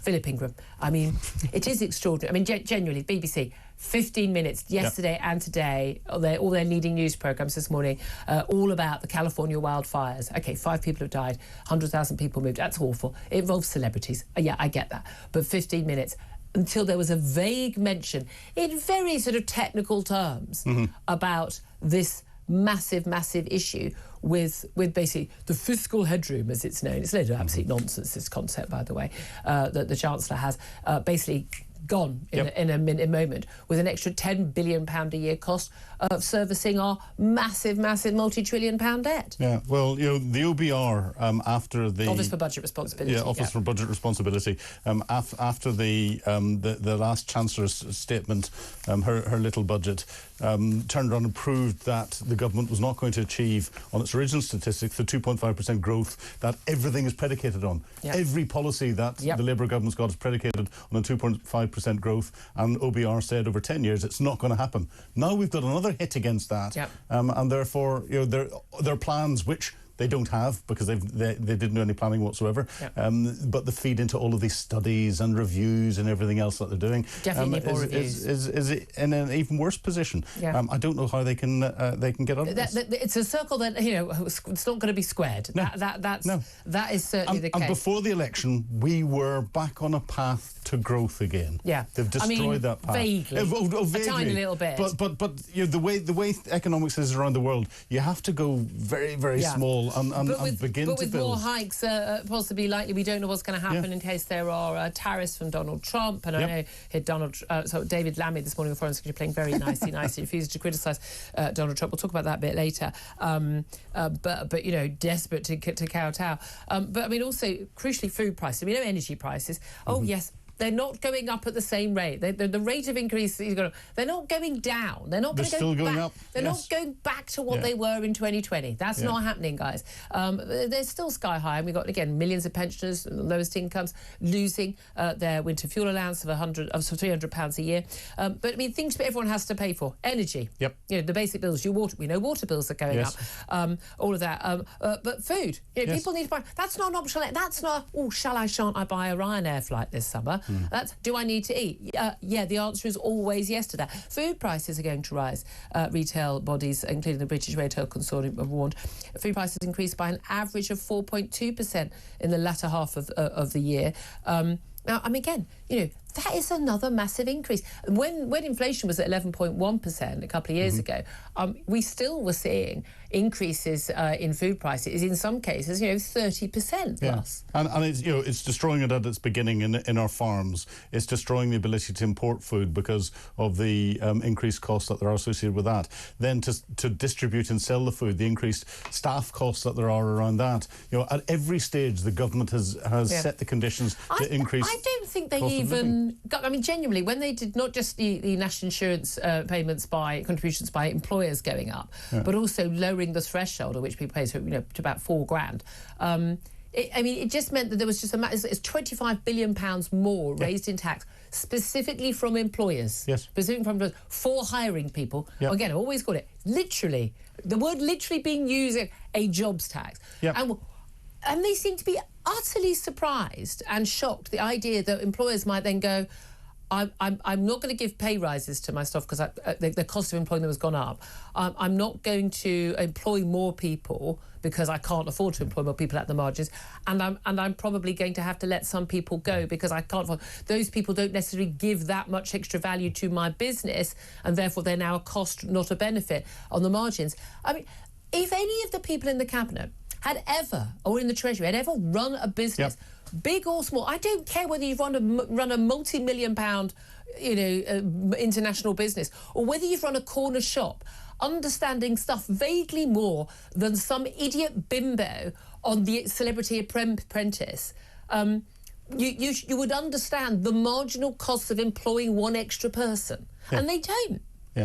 Philip Ingram. I mean, it is extraordinary. I mean, genuinely, BBC, 15 minutes yesterday and today, all their leading news programmes this morning, all about the California wildfires. OK, 5 people have died, 100,000 people moved. That's awful. It involves celebrities. Yeah, I get that. But 15 minutes until there was a vague mention in very sort of technical terms about this massive issue with basically the fiscal headroom, as it's known. It's a load of absolute nonsense, this concept, by the way, that the Chancellor has basically gone in a moment, with an extra £10 billion a year cost of servicing our massive multi-trillion-pound debt. Yeah, well, you know, the OBR after the Office for Budget Responsibility. Yeah, Office for Budget Responsibility. After the last Chancellor's statement, her little budget, turned around and proved that the government was not going to achieve, on its original statistics, the 2.5% growth that everything is predicated on. Every policy that the Labour government's got is predicated on a 2.5% growth, and OBR said over 10 years it's not going to happen. Now we've got another hit against that, and therefore, you know, their plans, which they don't have because they didn't do any planning whatsoever, but the feed into all of these studies and reviews and everything else that they're doing definitely more reviews. Is in an even worse position. I don't know how they can get out of this. It's a circle that, you know, it's not going to be squared. No. That is certainly the case. And before the election, we were back on a path to growth again. They've destroyed that path. Vaguely. Vaguely. A tiny little bit. But you know, the way economics is around the world, you have to go very small and begin to build. But with more hikes possibly likely, we don't know what's going to happen in case there are tariffs from Donald Trump. And I know David Lammy this morning, the Foreign Secretary, playing very nicely, refused to criticise Donald Trump. We'll talk about that a bit later. But you know, desperate to kowtow. But I mean, also crucially, food prices. I mean, energy prices. Oh yes. They're not going up at the same rate. The rate of increase, they're not going down. They're not going going back. up. They're not going back to what they were in 2020. That's not happening, guys. They're still sky high. And we've got, again, millions of pensioners, the lowest incomes, losing their winter fuel allowance of £300 a year. But, I mean, things everyone has to pay for. Energy. You know, the basic bills, your water. We know water bills are going up. All of that. But food. You know, people need to buy. That's not an option. That's not, shan't I buy a Ryanair flight this summer? That's, do I need to eat? Yeah, the answer is always yes to that. Food prices are going to rise. Retail bodies, including the British Retail Consortium, have warned. Food prices increased by an average of 4.2% in the latter half of the year. Now, I mean, again, you know, that is another massive increase. When inflation was at 11.1% a couple of years ago, we still were seeing increases in food prices, in some cases, you know, 30% plus. And it's, you know, it's destroying it at its beginning in our farms. It's destroying the ability to import food because of the increased costs that there are associated with that. Then to distribute and sell the food, the increased staff costs that there are around that. You know, at every stage, the government has set the conditions to increase. I don't think they even. I mean, genuinely, when they did not just the national insurance payments by contributions by employers going up, but also lowering the threshold at which people pay, so, you know, to about £4,000. I mean, it just meant that there was just it's £25 billion more raised in tax, specifically from employers. Specifically from employers, for hiring people. Again, I've always got it. Literally, the word literally being used, a jobs tax. And they seem to be utterly surprised and shocked, the idea that employers might then go, I'm not going to give pay rises to my staff because the cost of employing them has gone up. I'm not going to employ more people because I can't afford to employ more people at the margins, and I'm probably going to have to let some people go because I can't afford. Those people don't necessarily give that much extra value to my business, and therefore they're now a cost, not a benefit on the margins. I mean, if any of the people in the cabinet had ever, or in the Treasury, had ever run a business, big or small, I don't care whether you've run a multi-million-pound, you know, international business, or whether you've run a corner shop, understanding stuff vaguely more than some idiot bimbo on the Celebrity Apprentice, you would understand the marginal costs of employing one extra person, and they don't.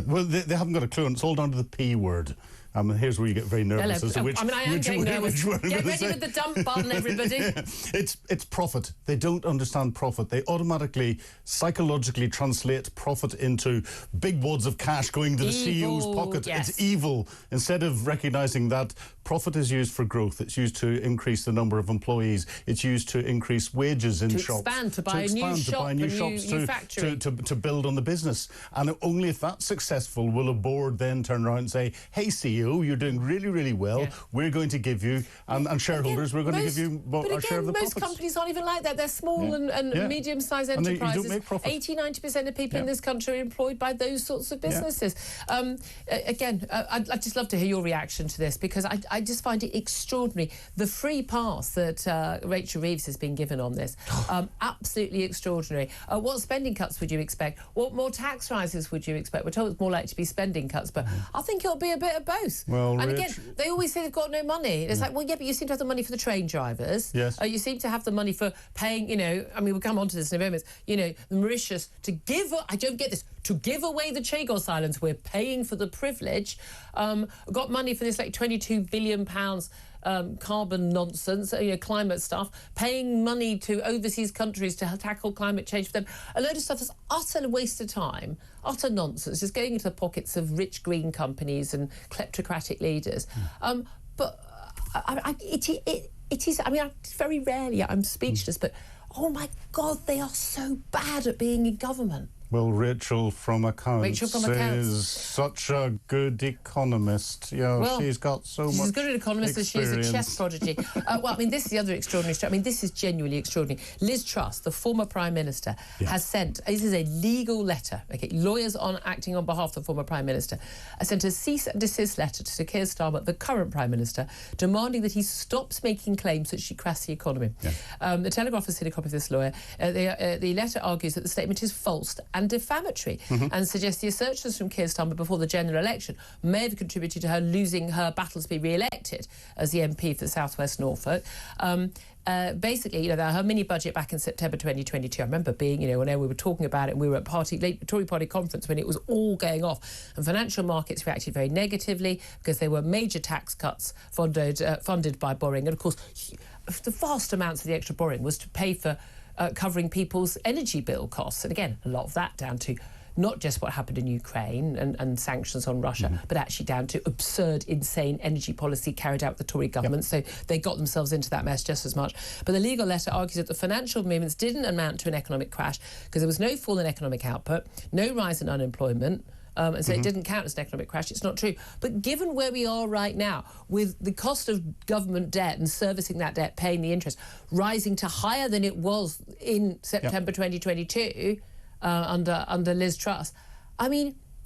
Well, they haven't got a clue, and it's all down to the P word. Here's where you get very nervous as to which, I am getting nervous. Get ready say. with the dump button, everybody. It's profit. They don't understand profit. They automatically, psychologically translate profit into big wads of cash going to the CEO's pocket. Yes. It's evil. Instead of recognising that profit is used for growth, it's used to increase the number of employees, it's used to increase wages in shops. To buy a new shop, new factory. To build on the business. And only if that's successful will a board then turn around and say, hey, CEO, you're doing really, really well. Yeah. We're going to give you, and shareholders, we're going to give you our share of the profits. Most companies aren't even like that. They're small and medium-sized enterprises. You don't make profit. 80-90% of people in this country are employed by those sorts of businesses. I'd just love to hear your reaction to this, because I just find it extraordinary. The free pass that Rachel Reeves has been given on this, absolutely extraordinary. What spending cuts would you expect? What more tax rises would you expect? We're told it's more likely to be spending cuts, but I think it'll be a bit of both. Well, and again, they always say they've got no money. It's like, well, yeah, but you seem to have the money for the train drivers. Yes. You seem to have the money for paying, we'll come on to this in a moment, the Mauritius to give, I don't get this, to give away the Chagos Islands. We're paying for the privilege. Got money for this, like £22 billion carbon nonsense, climate stuff, paying money to overseas countries to tackle climate change for them. A load of stuff that's utter waste of time, utter nonsense, just going into the pockets of rich green companies and kleptocratic leaders. But it is, very rarely I'm speechless, but oh my God, they are so bad at being in government. Well, Rachel from Accounts is such a good economist. She's got so much. She's as good an economist as she is a chess prodigy. This is the other extraordinary story. This is genuinely extraordinary. Liz Truss, the former Prime Minister, has sent, this is a legal letter, lawyers acting on behalf of the former Prime Minister, sent a cease and desist letter to Sir Keir Starmer, the current Prime Minister, demanding that he stops making claims that she crashed the economy. The Telegraph has seen a copy of this lawyer. The letter argues that the statement is false and defamatory, and suggests the assertions from Keir Starmer before the general election may have contributed to her losing her battle to be re-elected as the MP for South West Norfolk. Basically, her mini budget back in September 2022. I remember being, when we were talking about it, and we were at late Tory party conference when it was all going off, and financial markets reacted very negatively because there were major tax cuts funded by borrowing, and of course, the vast amounts of the extra borrowing was to pay for covering people's energy bill costs. And again, a lot of that down to not just what happened in Ukraine and sanctions on Russia, but actually down to absurd, insane energy policy carried out with the Tory government. So they got themselves into that mess just as much. But the legal letter argues that the financial movements didn't amount to an economic crash because there was no fall in economic output, no rise in unemployment, and so it didn't count as an economic crash. It's not true. But given where we are right now, with the cost of government debt and servicing that debt, paying the interest, rising to higher than it was in September 2022 under Liz Truss,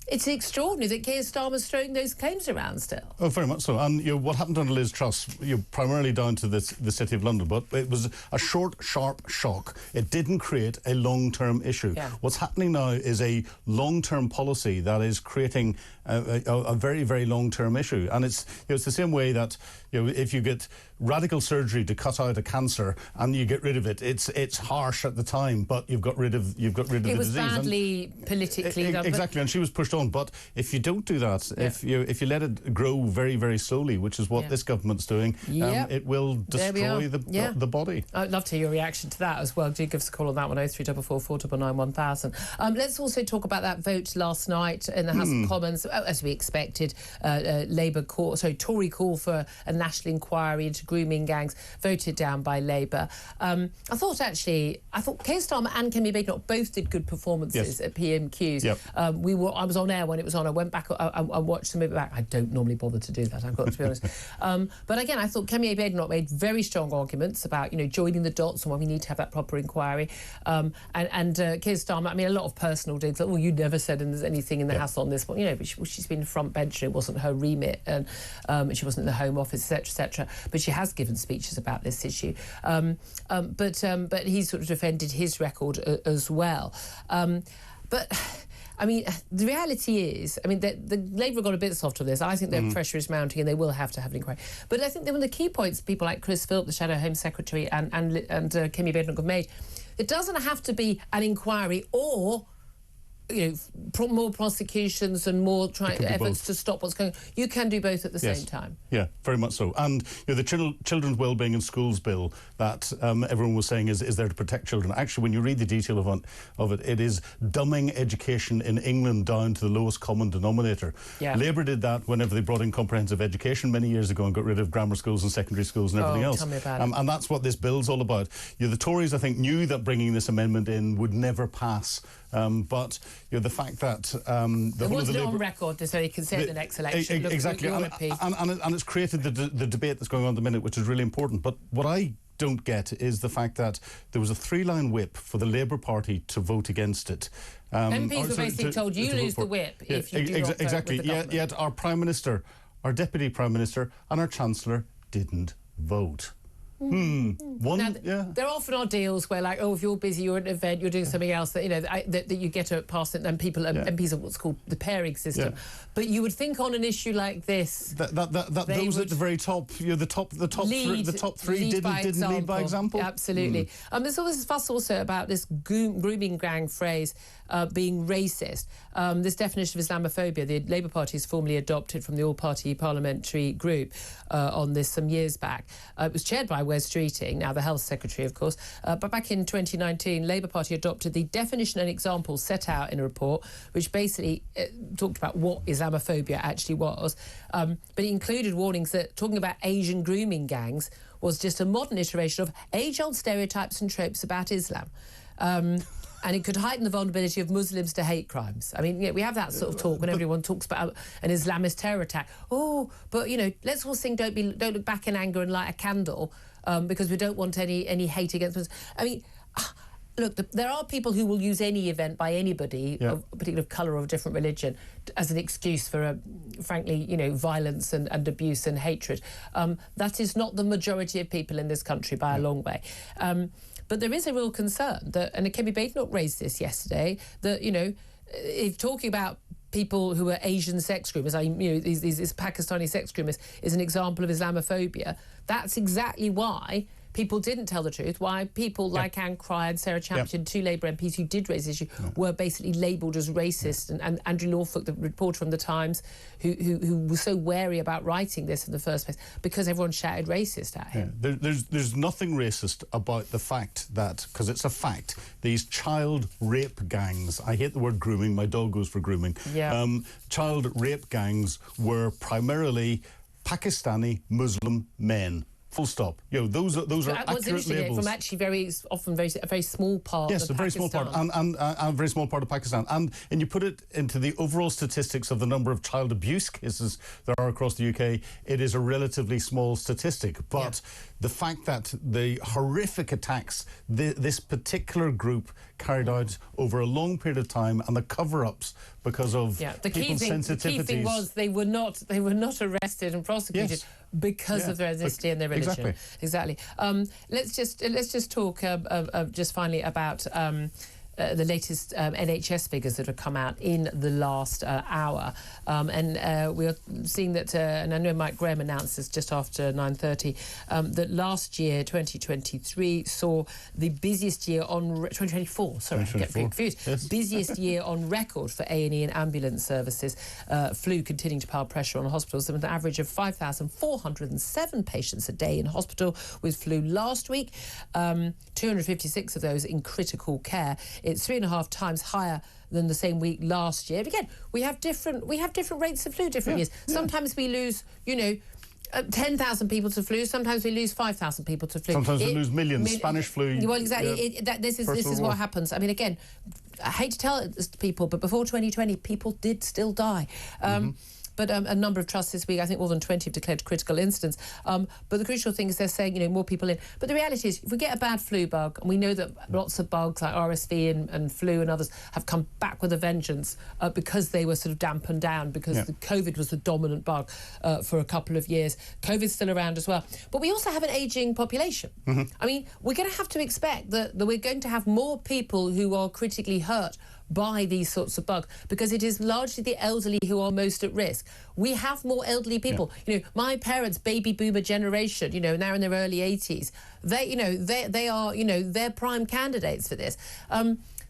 it's extraordinary that Keir Starmer's throwing those claims around still. Oh, very much so. And what happened under Liz Truss, primarily down to the City of London, but it was a short, sharp shock. It didn't create a long-term issue. What's happening now is a long-term policy that is creating a very, very long-term issue. And it's the same way that if you get radical surgery to cut out a cancer and you get rid of it, it's harsh at the time, but you've got rid of the disease. It was badly politically done. Exactly, and she was pushed on. But if you don't do that, if you let it grow very, very slowly, which is what this government's doing, it will destroy the body. I'd love to hear your reaction to that as well. Do give us a call on that one, 0344 499 1000. Let's also talk about that vote last night in the House of Commons. As we expected, Tory call for a national inquiry into grooming gangs voted down by Labour. I thought Keir Starmer and Kemi Badenoch both did good performances at PMQs. I was on air when it was on. I went back and watched some of it back. I don't normally bother to do that, I've got to be honest. But again, I thought Kemi Badenoch made very strong arguments about joining the dots and why we need to have that proper inquiry. And Keir Starmer, a lot of personal digs. Like, you never said there's anything in the House on this one. But she's been front bench. It wasn't her remit, and she wasn't in the Home Office, etc. But she has given speeches about this issue. But he sort of defended his record as well. But the reality is, the Labour got a bit soft on this. I think their pressure is mounting and they will have to have an inquiry. But I think that one of the key points people like Chris Philp, the Shadow Home Secretary, and Kemi Badenoch have made, it doesn't have to be an inquiry or more prosecutions and more efforts to stop what's going on. You can do both at the same time. Yeah, very much so. And the Children's Wellbeing in Schools Bill that everyone was saying is there to protect children. Actually, when you read the detail of it, it is dumbing education in England down to the lowest common denominator. Yeah. Labour did that whenever they brought in comprehensive education many years ago and got rid of grammar schools and secondary schools and everything else. Tell me about it. And that's what this bill's all about. The Tories, I think, knew that bringing this amendment in would never pass. But the fact that it wasn't on record to say you can say at the next election. Exactly, and it's created the debate that's going on at the minute, which is really important. But what I don't get is the fact that there was a 3-line whip for the Labour Party to vote against it. MPs were basically told you lose the whip if you do not vote with the government. Yet our Prime Minister, our Deputy Prime Minister, and our Chancellor didn't vote. There often are deals where, like, if you're busy, you're at an event, you're doing something else that you get to pass it, and MPs are what's called the pairing system. Yeah. But you would think on an issue like this, that those at the very top, the top three didn't lead by example. Absolutely. There's all this fuss also about this grooming gang phrase being racist. This definition of Islamophobia, the Labour Party has formally adopted from the all-party parliamentary group on this some years back. It was chaired by Wes Streeting, now the Health Secretary, of course. But back in 2019, Labour Party adopted the definition and examples set out in a report, which basically talked about what Islamophobia actually was. But it included warnings that talking about Asian grooming gangs was just a modern iteration of age-old stereotypes and tropes about Islam. And it could heighten the vulnerability of Muslims to hate crimes. I mean, we have that sort of talk when everyone talks about an Islamist terror attack. But let's all sing "Don't look back in anger and light a candle," because we don't want any hate against Muslims. I mean, look, there are people who will use any event by anybody of a particular colour or different religion as an excuse for, frankly, violence and abuse and hatred. That is not the majority of people in this country by a long way. But there is a real concern that, and Kemi Badenoch raised this yesterday, that, if talking about people who are Asian sex groomers, these Pakistani sex groomers, is an example of Islamophobia, that's exactly why people didn't tell the truth, why people like Anne Cryer and Sarah Champion, two Labour MPs who did raise this issue, were basically labelled as racist. And Andrew Norfolk, the reporter from The Times, who was so wary about writing this in the first place, because everyone shouted racist at him. Yeah. There's nothing racist about the fact that, because it's a fact, these child rape gangs, I hate the word grooming, my dog goes for grooming, child rape gangs were primarily Pakistani Muslim men. Full stop. Those are accurate labels. From actually a very small part. Yes, of a very Pakistan. small part, and a very small part of Pakistan. And you put it into the overall statistics of the number of child abuse cases there are across the UK, it is a relatively small statistic. But the fact that the horrific attacks this particular group carried out over a long period of time, and the cover-ups because of people's sensitivities. The key thing was they were not arrested and prosecuted because of their ethnicity and their religion. Exactly. Let's just talk just finally about the latest NHS figures that have come out in the last hour. And we are seeing that, and I know Mike Graham announced this just after 9:30, that last year, 2023, saw the busiest year on... 2024, sorry, I get confused. Yes. Busiest year on record for A&E and ambulance services. Flu continuing to pile pressure on hospitals. There was an average of 5,407 patients a day in hospital with flu last week, 256 of those in critical care. It's 3.5 times higher than the same week last year. Again, we have different rates of flu different years. Sometimes we lose, 10,000 people to flu. Sometimes we lose 5,000 people to flu. Sometimes we lose millions. Spanish flu. Well, exactly. This is what happens. I mean, again, I hate to tell it to people, but before 2020, people did still die. But a number of trusts this week, I think more than 20 have declared critical incidents. But the crucial thing is they're saying, more people in. But the reality is, if we get a bad flu bug, and we know that lots of bugs like RSV and flu and others have come back with a vengeance because they were sort of dampened down because the COVID was the dominant bug for a couple of years. COVID's still around as well. But we also have an ageing population. I mean, we're going to have to expect that we're going to have more people who are critically hurt by these sorts of bugs, because it is largely the elderly who are most at risk. We have more elderly people. My parents, baby boomer generation, now in their early 80s, they are, they're prime candidates for this.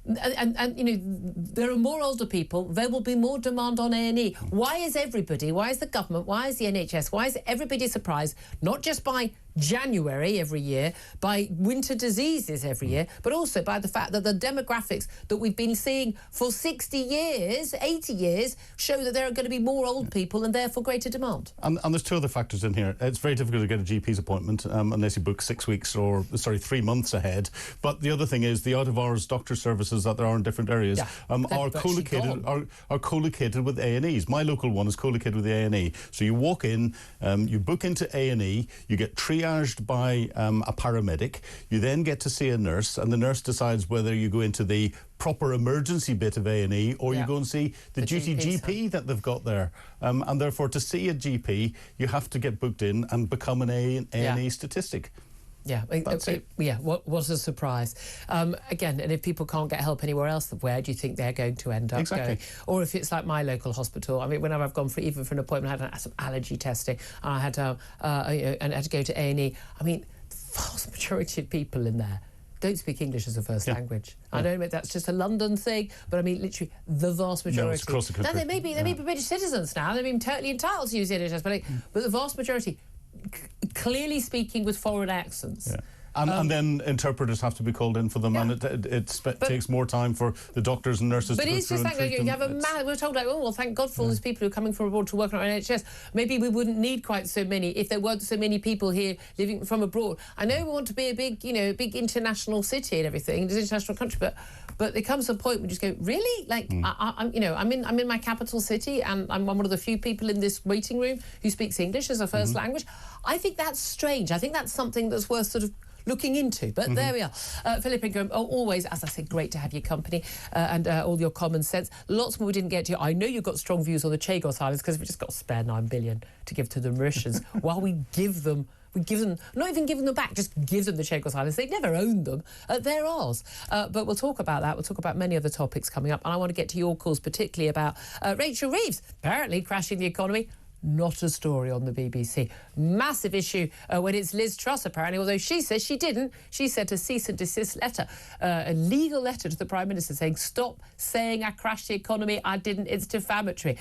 And you know, there are more older people, there will be more demand on A&E. Why is the government, why is the NHS, why is everybody surprised, not just by January every year, by winter diseases every year, but also by the fact that the demographics that we've been seeing for 60 years, 80 years, show that there are going to be more old people and therefore greater demand. And there's two other factors in here. It's very difficult to get a GP's appointment unless you book 3 months ahead. But the other thing is the out-of-hours doctor services that there are in different areas are co-located with A&Es. My local one is co-located with the A&E. So you walk in, you book into A&E, you get triaged by a paramedic, you then get to see a nurse, and the nurse decides whether you go into the proper emergency bit of A&E or you go and see the duty GP that they've got there. And therefore, to see a GP, you have to get booked in and become an A&E statistic. Yeah, what a surprise. Again, and if people can't get help anywhere else, where do you think they're going to end up going? Or if it's like my local hospital, I mean, whenever I've gone for even for an appointment, I had some allergy testing, and I had to go to A&E. I mean, the vast majority of people in there don't speak English as a first language. I don't admit that's just a London thing, but I mean, literally, the vast majority. No, it's across the country. Now, they may be British citizens now, they've been totally entitled to use the NHS, but the vast majority clearly speaking with foreign accents. Yeah. And then interpreters have to be called in for them, and it takes more time for the doctors and nurses to go through and treat them. But it's just like, we're told, like, oh, well, thank God for all these people who are coming from abroad to work on our NHS. Maybe we wouldn't need quite so many if there weren't so many people here living from abroad. I know we want to be a big, big international city and everything, an international country, but there comes a point when you just go, really? Like, I'm in my capital city, and I'm one of the few people in this waiting room who speaks English as a first language. I think that's strange. I think that's something that's worth sort of looking into. But there we are. Philip Ingram, always, as I said, great to have your company and all your common sense. Lots more we didn't get to. I know you've got strong views on the Chagos Islands because we've just got to spare $9 billion to give to the Mauritians while we give them, not even give them back, just give them the Chagos Islands. They've never owned them. They're ours. But we'll talk about that. We'll talk about many other topics coming up. And I want to get to your calls, particularly about Rachel Reeves, apparently crashing the economy. Not a story on the BBC. Massive issue when it's Liz Truss, apparently, although she says she didn't. She sent a cease and desist letter, a legal letter to the Prime Minister saying, stop saying I crashed the economy, I didn't, it's defamatory.